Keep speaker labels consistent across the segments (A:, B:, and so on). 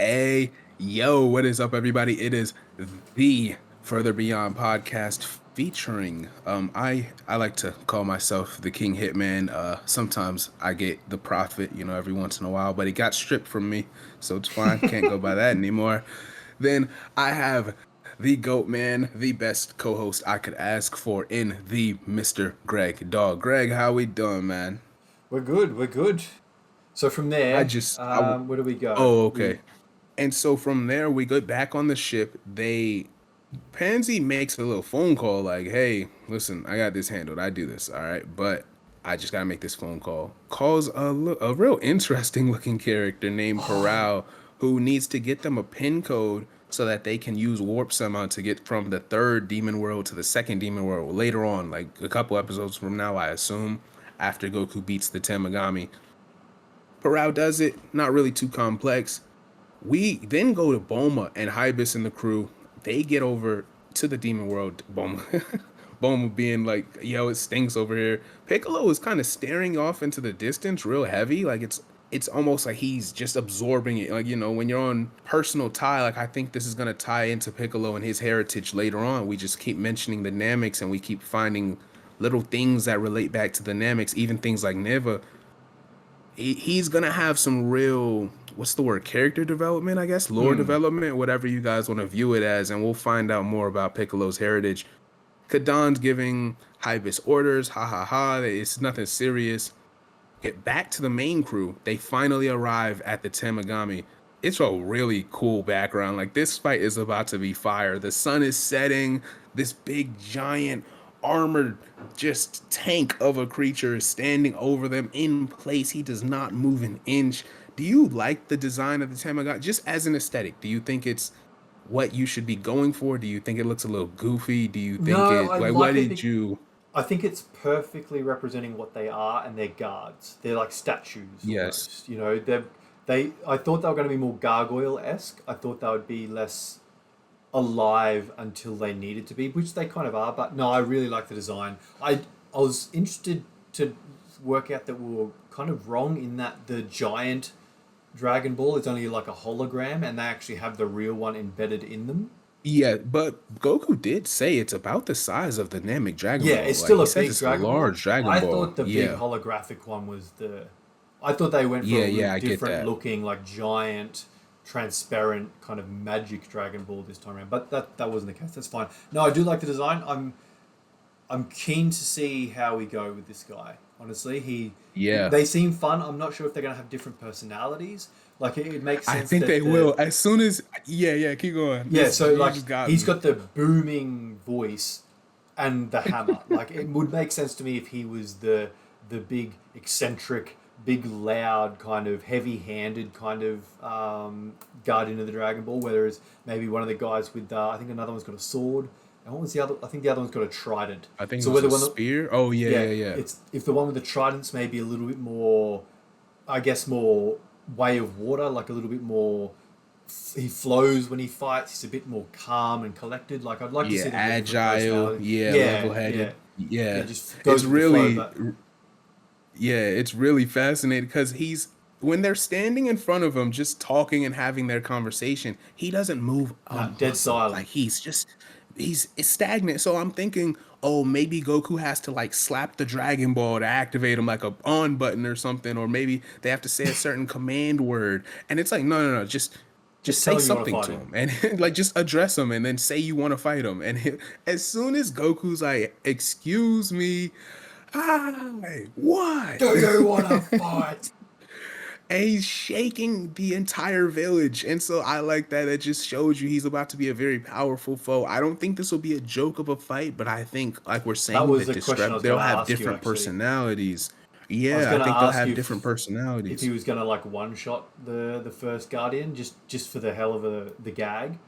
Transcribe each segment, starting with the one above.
A: Hey, yo, what is up, everybody? It is the Further Beyond podcast featuring I like to call myself the King Hitman. Sometimes I get the Prophet, every once in a while, but it got stripped from me, so it's fine. Can't go by that anymore. Then I have the GOAT man, the best co-host I could ask for in the Mr. Greg Dog. Greg, how we doing, man?
B: We're good. We're good. So from
A: I
B: there,
A: just
B: where do we go?
A: oh, okay.
B: We
A: And so from there, we go back on the ship. Pansy makes a little phone call like, hey, listen, I got this handled. I do this. All right. But I just got to make this phone call. Calls a real interesting looking character named Paral who needs to get them a pin code so that they can use warp somehow to get from the third demon world to the second demon world later on, like a couple episodes from now, I assume, after Goku beats the Tamagami. Paral does it, not really too complex. We then go to Boma and Hibis and the crew. They get over to the demon world. Boma, Boma being like, "Yo, it stinks over here." Piccolo is kind of staring off into the distance, real heavy. Like it's almost like he's just absorbing it. Like when you're on personal tie, like I think this is gonna tie into Piccolo and his heritage later on. We just keep mentioning the Nameks and we keep finding little things that relate back to the Nameks, even things like Neva. He's gonna have some real, what's the word, character development, I guess, lore
B: hmm.
A: development, whatever you guys want to view it as, and we'll find out more about Piccolo's heritage. Kadan's giving Hibis orders, ha ha ha, it's nothing serious. Get back to the main crew. They finally arrive at the Tamagami. It's a really cool background. Like this fight is about to be fire. The sun is setting. This big giant armored just tank of a creature is standing over them in place. He does not move an inch. Do you like the design of the Tamagami just as an aesthetic? Do you think it's what you should be going for? Do you think it looks a little goofy? Do you think
B: No,
A: it
B: I
A: like what
B: like it.
A: did you
B: I think it's perfectly representing what they are, and they're guards. They're like statues
A: yes.
B: almost. They. I thought they were going to be more gargoyle esque. I thought they would be less alive until they needed to be, which they kind of are. But no, I really like the design. I was interested to work out that we were kind of wrong in that the giant Dragon Ball is only like a hologram, and they actually have the real one embedded in them.
A: Yeah, but Goku did say it's about the size of the Namek Dragon
B: Yeah,
A: Ball.
B: it's
A: Like
B: still
A: he
B: a
A: says
B: big
A: it's a
B: Dragon Ball.
A: large Dragon
B: I
A: Ball.
B: thought the big
A: Yeah.
B: holographic one was the. I thought they went for a
A: Yeah,
B: real
A: yeah, I get
B: different
A: that.
B: looking, like giant, transparent kind of magic Dragon Ball this time around. But that wasn't the case. That's fine. No, I do like the design. I'm keen to see how we go with this guy. Honestly,
A: Yeah.
B: they seem fun. I'm not sure if they're gonna have different personalities. Like it makes
A: I
B: sense
A: think they
B: that
A: will. As soon as yeah, keep going.
B: yeah,
A: This
B: so
A: you
B: like
A: just got
B: he's
A: me.
B: got the booming voice and the hammer. Like it would make sense to me if he was the big eccentric, big loud kind of heavy-handed kind of guardian of the Dragon Ball. Whereas maybe one of the guys with I think another one's got a sword. And what was the other? I think the other one's got a trident.
A: I think it
B: So
A: was
B: whether
A: a
B: one,
A: spear. Oh yeah,
B: yeah,
A: yeah, yeah.
B: it's if the one with the trident's maybe a little bit more, I guess more way of water, like a little bit more he flows when he fights. He's a bit more calm and collected. Like I'd like to
A: Yeah,
B: see them get different
A: agile,
B: personality.
A: yeah,
B: Yeah, yeah,
A: level-headed.
B: yeah.
A: Yeah.
B: Just
A: It's
B: goes with the flow.
A: really
B: But
A: yeah, it's really fascinating because he's when they're standing in front of him just talking and having their conversation, he doesn't move a
B: no, dead
A: muscle. Like
B: silent.
A: he's stagnant. So I'm thinking, oh, maybe Goku has to like slap the Dragon Ball to activate him like a on button or something, or maybe they have to say a certain command word. And it's like, no, just
B: Just
A: say
B: tell him you want to
A: something
B: fight
A: to
B: him.
A: him and like just address him and then say you want to fight him. And as soon as Goku's like, excuse me, hi, what?
B: Do you want to fight?
A: And he's shaking the entire village. And so I like that. It just shows you he's about to be a very powerful foe. I don't think this will be a joke of a fight, but I think, like we're
B: That
A: saying,
B: was
A: that
B: the question I was
A: they'll
B: going to
A: have
B: ask you.
A: different
B: Actually,
A: personalities.
B: I was
A: Yeah, I
B: going to
A: think they'll
B: ask you
A: have different
B: if he
A: personalities.
B: was going to like one shot the first Guardian just for the hell of the gag.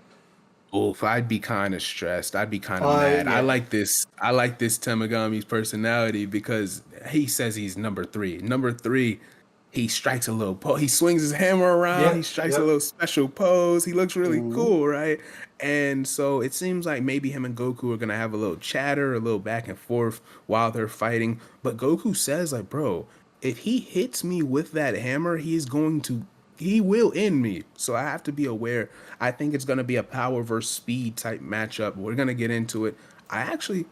A: Oof, I'd be kind of stressed. I'd be kind of
B: I
A: mad. I
B: yeah
A: like this. I like this Tamagami's personality because he says he's number three. Number three, he strikes a little he swings his hammer around. He
B: yep
A: strikes a
B: yep.
A: little special pose. He looks really
B: Ooh.
A: cool, right? And so it seems like maybe him and Goku are gonna have a little chatter, a little back and forth while they're fighting. But Goku says, like, bro, if he hits me with that hammer, he is going to he will end me. So I have to be aware. I think it's gonna be a power versus speed type matchup. We're gonna get into it. I actually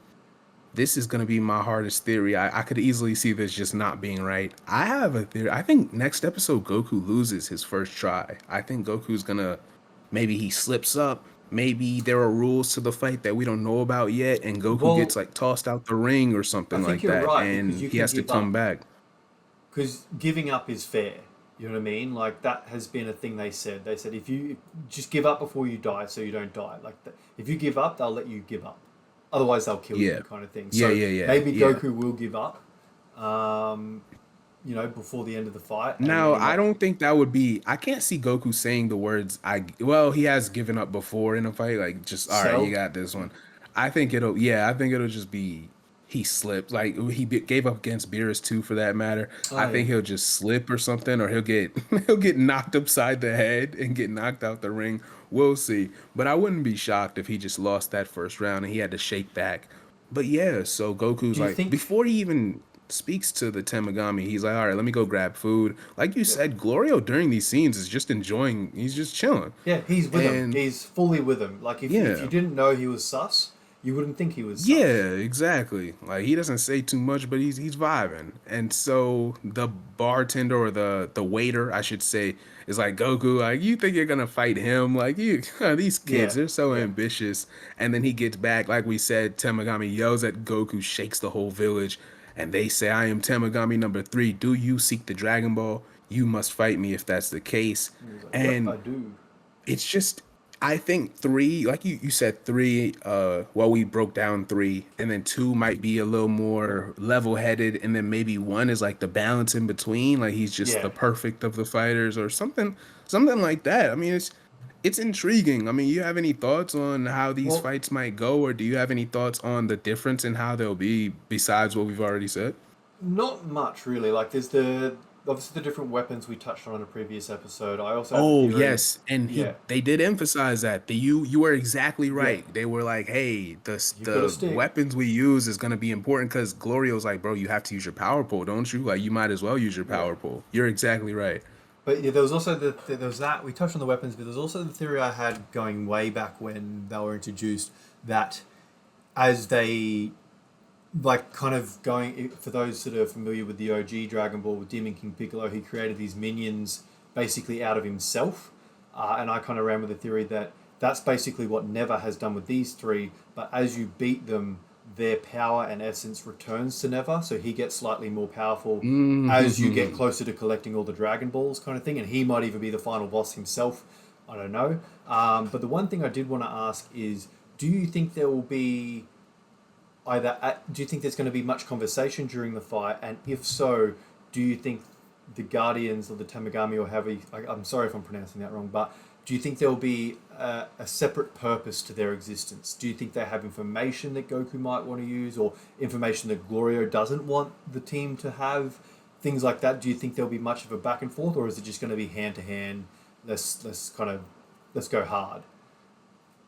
A: this is gonna be my hardest theory. I could easily see this just not being right. I have a theory. I think next episode Goku loses his first try. I think Goku's gonna maybe he slips up. Maybe there are rules to the fight that we don't know about yet, and Goku gets
B: Well,
A: like tossed out the ring or
B: I
A: something
B: think
A: like
B: you're
A: that,
B: right because
A: and
B: you
A: he
B: can
A: has to
B: give
A: come
B: up.
A: back.
B: Because giving up is fair. You know what I mean? Like that has been a thing they said. They said if you just give up before you die, so you don't die. Like if you give up, they'll let you give up. Otherwise, they'll kill you,
A: Yeah,
B: kind of thing.
A: yeah,
B: So
A: yeah, yeah,
B: maybe
A: yeah.
B: Goku will give up. Um, before the end of the fight, and then
A: Now,
B: he
A: I
B: might.
A: don't think that would be. I can't see Goku saying the words. Well, he has given up before in a fight. Like, just all right, you
B: Cell.
A: got this one. I think it'll. Yeah, I think it'll just be he slipped. Like gave up against Beerus too, for that matter. I
B: Oh yeah.
A: think he'll just slip or something, or he'll get he'll get knocked upside the head and get knocked out the ring. We'll see. But I wouldn't be shocked if he just lost that first round and he had to shake back. But yeah, so Goku's
B: Do you
A: like
B: think?
A: before he even speaks to the Temagami, he's like, all right, let me go grab food. Like you
B: Yeah.
A: said, Glorio during these scenes is just enjoying, he's just chilling.
B: Yeah, he's with him.
A: And
B: He's fully with him. Like if you
A: yeah,
B: didn't know he was sus, you wouldn't think he was sus.
A: yeah, exactly. Like he doesn't say too much, but he's vibing. And so the bartender or the waiter, I should say, is like Goku, like you think you're gonna fight him? Like you, these kids,
B: Yeah.
A: they're so
B: Yeah.
A: ambitious. And then he gets back, like we said, Temagami yells at Goku, shakes the whole village, and they say, "I am Temagami number three. Do you seek the Dragon Ball? You must fight me if that's the case."
B: And he's like, "Yep,
A: And
B: I do."
A: it's just I think three, like you said, three, well, we broke down three, and then two might be a little more level headed, and then maybe one is like the balance in between, like he's just
B: Yeah.
A: the perfect of the fighters or something like that. I mean, it's intriguing. I mean, you have any thoughts on how these
B: Well,
A: fights might go, or do you have any thoughts on the difference in how they'll be besides what we've already said?
B: not much really. Like there's the obviously the different weapons we touched on in a previous episode. I also have a
A: Oh
B: theory.
A: yes, and
B: Yeah.
A: they did emphasize that. You were exactly
B: Yeah.
A: right. They were like, "Hey,
B: You've got a
A: the
B: stick.
A: weapons we use is gonna be important," because Glorio's like, "Bro, you have to use your power pole, don't you? Like, you might as well use your
B: Yeah.
A: power pole." You're exactly right.
B: But yeah, there was also there was that we touched on the weapons, but there's also the theory I had going way back when they were introduced that as they like kind of going for those that are familiar with the OG Dragon Ball with Demon King Piccolo, he created these minions basically out of himself, and I kind of ran with the theory that that's basically what Neva has done with these three. But as you beat them, their power and essence returns to Neva, so he gets slightly more powerful as you get
A: Hmm.
B: closer to collecting all the Dragon Balls, kind of thing. And he might even be the final boss himself. I don't know. But the one thing I did want to ask is, do you think there will be do you think there's going to be much conversation during the fight? And if so, do you think the Guardians or the Tamagami or however I'm sorry if I'm pronouncing that wrong, but do you think there will be a separate purpose to their existence? Do you think they have information that Goku might want to use, or information that Glorio doesn't want the team to have? Things like that. Do you think there'll be much of a back and forth, or is it just going to be hand to hand? Let's kind of let's go hard.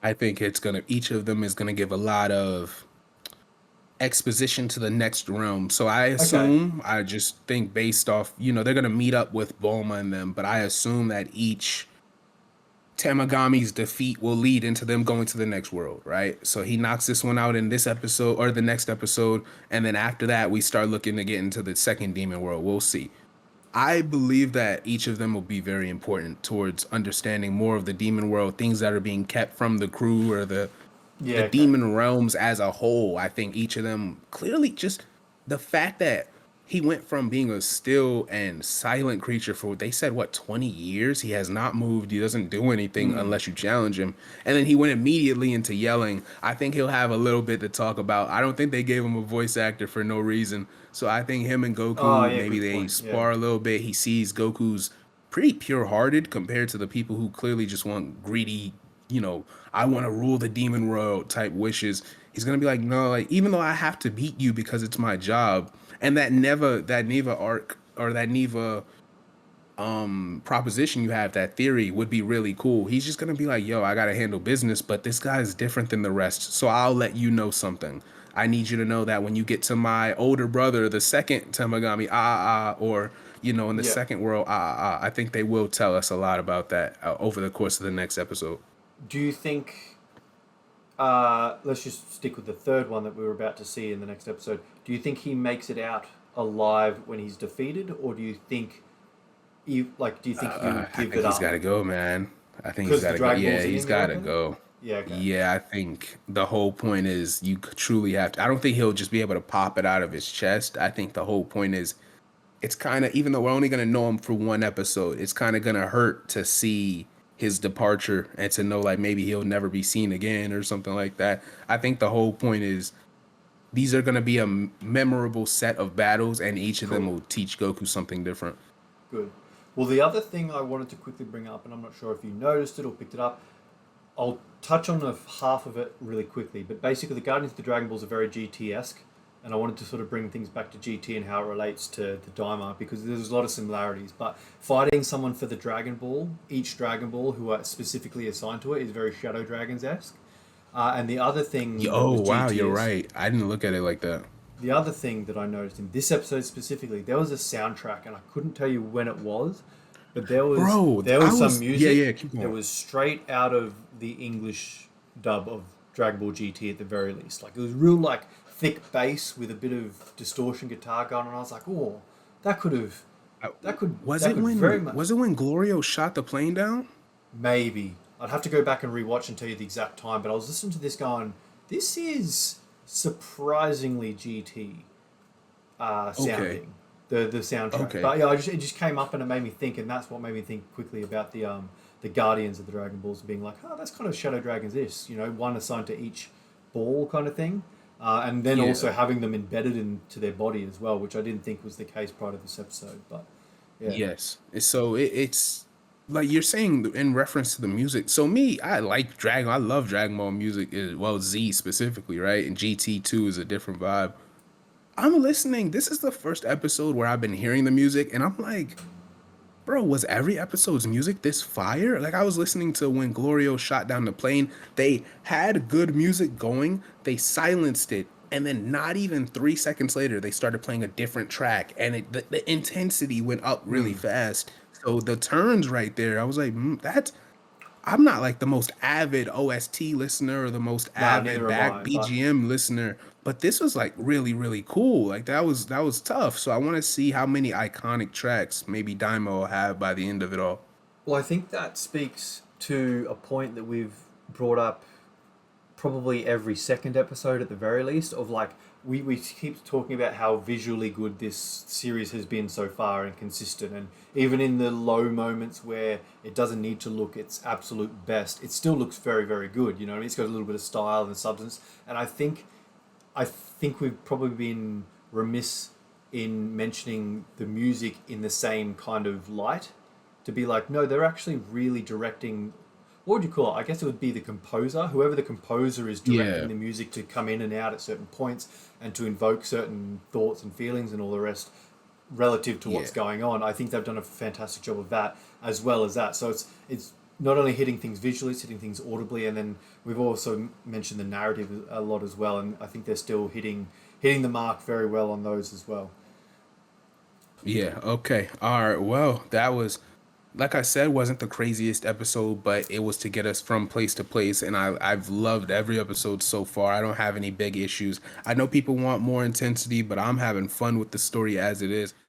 A: I think it's gonna each of them is gonna give a lot of exposition to the next realm. So
B: Okay.
A: I just think based off, they're gonna meet up with Bulma and them, but I assume that each Tamagami's defeat will lead into them going to the next world, right? So he knocks this one out in this episode or the next episode, and then after that, we start looking to get into the second demon world. We'll see. I believe that each of them will be very important towards understanding more of the demon world, things that are being kept from the crew or the
B: Yeah. Okay.
A: demon realms as a whole. I think each of them clearly just the fact that he went from being a still and silent creature for they said what 20 years. He has not moved. He doesn't do anything
B: Hmm.
A: unless you challenge him. And then he went immediately into yelling. I think he'll have a little bit to talk about. I don't think they gave him a voice actor for no reason. So I think him and
B: Oh
A: Goku
B: yeah.
A: maybe
B: Good
A: they
B: point. Yeah.
A: spar a little bit. He sees Goku's pretty pure-hearted compared to the people who clearly just want greedy, I want to rule the demon world type wishes. He's gonna be like, no, like even though I have to beat you because it's my job, and that Neva arc or that Neva proposition you have, that theory would be really cool. He's just gonna be like, yo, I gotta handle business, but this guy is different than the rest. So I'll let you know something. I need you to know that when you get to my older brother, the second Tamagami, or In the
B: Yeah.
A: second world, I think they will tell us a lot about that over the course of the next episode.
B: Do you think? Let's just stick with the third one that we were about to see in the next episode. Do you think he makes it out alive when he's defeated, or do you think Do you think he'll
A: I
B: give
A: think
B: it
A: he's got
B: up
A: to go, man. I think he's
B: because
A: got
B: the
A: to go.
B: Dragon
A: Yeah,
B: Ball's in
A: he's
B: him? You
A: got to
B: reckon?
A: go.
B: Yeah. Okay.
A: Yeah, I think the whole point is you truly have to. I don't think he'll just be able to pop it out of his chest. I think the whole point is it's kind of, even though we're only going to know him for one episode, it's kind of going to hurt to see his departure and to know like maybe he'll never be seen again or something like that. I think the whole point is these are going to be a memorable set of battles, and each of them
B: Cool.
A: will teach Goku something different.
B: Good. Well, the other thing I wanted to quickly bring up, and I'm not sure if you noticed it or picked it up, I'll touch on half of it really quickly. But basically, the Guardians of the Dragon Balls are very GT esque, and I wanted to sort of bring things back to GT and how it relates to the Daima because there's a lot of similarities. But fighting someone for the Dragon Ball, each Dragon Ball who are specifically assigned to it, is very Shadow Dragons esque. And the other thing that
A: Oh,
B: was
A: wow,
B: GT
A: you're
B: is
A: right. I didn't look at it like that.
B: the other thing that I noticed in this episode specifically, there was a soundtrack, and I couldn't tell you when it was, but there was
A: Bro,
B: there
A: I
B: was some
A: was, yeah,
B: music
A: yeah, keep
B: that
A: going.
B: was straight out of the English dub of Dragon Ball GT at the very least. Like it was real like thick bass with a bit of distortion guitar going, and I was like, oh, that could have
A: Uh, Was
B: that
A: it
B: could very
A: when
B: much
A: was it when Glorio shot the plane down?
B: maybe. I'd have to go back and rewatch and tell you the exact time, but I was listening to this going, this is surprisingly GT
A: Okay.
B: sounding the soundtrack.
A: Okay.
B: But yeah, it just came up and it made me think, and that's what made me think quickly about the Guardians of the Dragon Balls being like, oh, that's kind of Shadow Dragons ish, one assigned to each ball kind of thing, and then
A: Yeah.
B: also having them embedded into their body as well, which I didn't think was the case prior to this episode. But yeah,
A: Yes. So it's like you're saying in reference to the music. So me, I love Dragon Ball music, well, Z specifically, right? And GT2 is a different vibe. I'm listening. This is the first episode where I've been hearing the music, and I'm like, bro, was every episode's music this fire? Like I was listening to when Glorio shot down the plane. They had good music going. They silenced it, and then not even 3 seconds later, they started playing a different track, and the intensity went up really
B: mm.
A: fast. So the turns right there, I was like, that's. I'm not like the most avid OST listener or the most
B: Nah,
A: avid
B: neither am
A: back
B: I. But
A: BGM listener, but this was like really, really cool. Like that was tough. So I want to see how many iconic tracks maybe Daima will have by the end of it all.
B: well, I think that speaks to a point that we've brought up probably every second episode at the very least of like we keep talking about how visually good this series has been so far and consistent, and even in the low moments where it doesn't need to look its absolute best, it still looks very very good. You know what I mean? It's got a little bit of style and substance, and I think we've probably been remiss in mentioning the music in the same kind of light, to be like, no, they're actually really directing. What would you call it? I guess it would be the composer. Whoever the composer is directing
A: Yeah,
B: the music to come in and out at certain points and to invoke certain thoughts and feelings and all the rest relative to
A: yeah,
B: what's going on. I think they've done a fantastic job of that as well as that. So it's not only hitting things visually, it's hitting things audibly, and then we've also mentioned the narrative a lot as well. And I think they're still hitting the mark very well on those as well.
A: yeah. Okay. All right. Well, that was, like I said, wasn't the craziest episode, but it was to get us from place to place, and I've loved every episode so far. I don't have any big issues. I know people want more intensity, but I'm having fun with the story as it is.